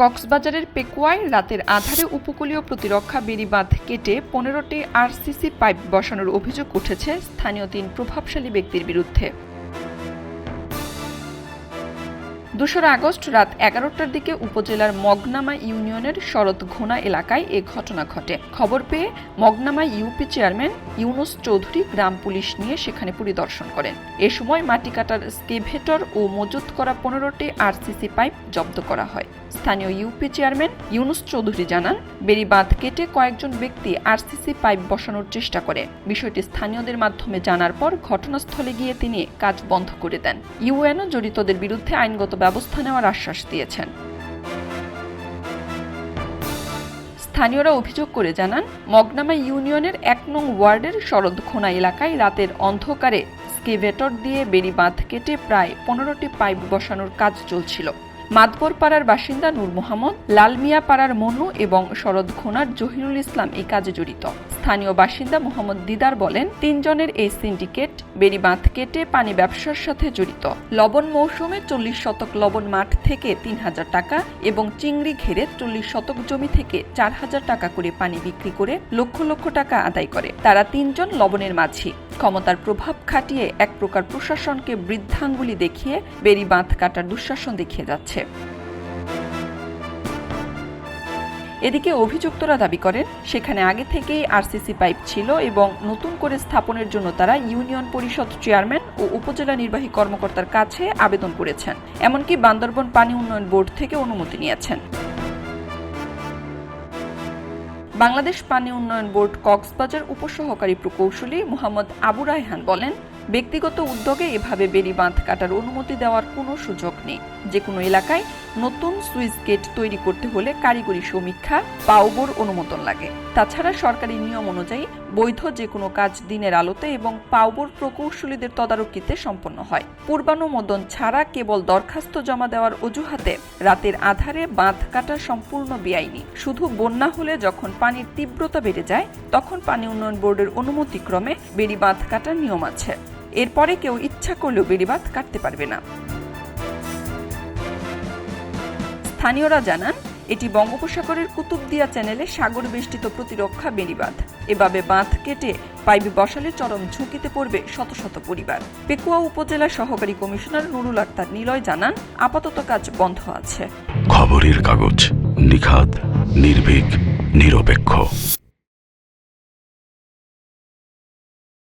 কক্সবাজারের পেকুয়ায় রাতের আঁধারে উপকূলীয় প্রতিরক্ষা বেড়িবাঁধ কেটে ১৫টি আরসিসি পাইপ বসানোর অভিযোগ উঠেছে স্থানীয় ৩ প্রভাবশালী ব্যক্তির বিরুদ্ধে। ২রা আগস্ট রাত ১১টার দিকে উপজেলার মগনামা ইউনিয়নের শরৎঘোনা এলাকায় এ ঘটনা ঘটে। খবর পেয়ে মগনামা ইউপি চেয়ারম্যান ইউনুস চৌধুরী গ্রাম পুলিশ নিয়ে সেখানে পরিদর্শন করেন। এ সময় মাটি কাটার স্কেভেটর ও মজুত করা ১৫টি আরসিসি পাইপ জব্দ করা হয়। স্থানীয় ইউপি চেয়ারম্যান ইউনুস চৌধুরী জানান, বেড়িবাঁধ কেটে কয়েকজন ব্যক্তি আরসিসি পাইপ বসানোর চেষ্টা করে। বিষয়টি স্থানীয়দের মাধ্যমে জানার পর ঘটনাস্থলে গিয়ে তিনি কাজ বন্ধ করে দেন। ইউএনও জড়িতদের বিরুদ্ধে আইনগত ব্যবস্থা নেওয়ার আশ্বাস দিয়েছেন। স্থানীয়রা অভিযোগ করে জানান, মগনামা ইউনিয়নের ১ নং ওয়ার্ডের শরৎঘোনা এলাকায় রাতের অন্ধকারে স্কেভেটর দিয়ে বেড়িবাঁধ কেটে প্রায় ১৫টি পাইপ বসানোর কাজ চলছিল। মাদবর পাড়ার বাসিন্দা নূর মোহাম্মদ, লালমিয়া পাড়ার মনু এবং শরৎঘোনার জহিরুল ইসলাম এই কাজে জড়িত। স্থানীয় বাসিন্দা মোহাম্মদ দিদার বলেন, ৩ জনের এই সিন্ডিকেট বেড়িবাঁধ কেটে পানি ব্যবসার সাথে জড়িত। লবণ মৌসুমে ৪০ শতক লবণ মাঠ থেকে ৩,০০০ টাকা এবং চিংড়ি ঘেরে ৪০ শতক জমি থেকে ৪,০০০ টাকা করে পানি বিক্রি করে লক্ষ লক্ষ টাকা আদায় করে। তারা ৩ জন লবণের মাঝি। ক্ষমতার প্রভাব খাটিয়ে এক প্রকার প্রশাসনকে বৃদ্ধাঙ্গুলি দেখিয়ে বেড়িবাঁধ কাটার দুঃশাসন দেখিয়ে যাচ্ছে। এদিকে অভিযুক্তরা দাবি করেন, সেখানে আগে থেকেই আরসিসি পাইপ ছিল এবং নতুন করে স্থাপনের জন্য তারা ইউনিয়ন পরিষদ চেয়ারম্যান ও উপজেলা নির্বাহী কর্মকর্তার কাছে আবেদন করেছেন। এমনকি বান্দরবান পানি উন্নয়ন বোর্ড থেকে অনুমতি নিয়েছেন। বাংলাদেশ পানি উন্নয়ন বোর্ড কক্সবাজার উপসহকারী প্রকৌশলী মোহাম্মদ আবু রায়হান বলেন, ব্যক্তিগত উদ্যোগে এভাবে বেড়িবাঁধ কাটার অনুমতি দেওয়ার কোনো সুযোগ নেই। যে কোনো এলাকায় নতুন সুইচ গেট তৈরি করতে হলে কারিগরি সমীক্ষা, পাউবোর অনুমোদন লাগে। তাছাড়া সরকারি নিয়ম অনুযায়ী বৈধ যে কোনো কাজ দিনের আলোতে এবং পাউবোর প্রকৌশলীদের তদারকিতে সম্পন্ন হয়। পূর্বানুমোদন ছাড়া কেবল দরখাস্ত জমা দেওয়ার অজুহাতে রাতের আধারে বাঁধ কাটা সম্পূর্ণ বেআইনি। শুধু বন্যা হলে যখন পানির তীব্রতা বেড়ে যায় তখন পানি উন্নয়ন বোর্ডের অনুমতিক্রমে বেড়িবাঁধ কাটার নিয়ম আছে। এরপরে কেউ ইচ্ছা করলেও বেড়িবাঁধ কাটতে পারবে না। স্থানীয়রা জানান, এটি বঙ্গোপসাগরের কুতুবদিয়া চ্যানেলে সাগর বেষ্টিত প্রতিরক্ষা বেড়িবাঁধ। এভাবে বাঁধ কেটে পাইপ বসালে চরম ঝুঁকিতে পড়বে শত শত পরিবার। পেকুয়া উপজেলা সহকারী কমিশনার নুরুল আক্তার নিলয় জানান, আপাতত কাজ বন্ধ আছে। খবরের কাগজ, নিখাত, নির্ভীক, নিরপেক্ষ।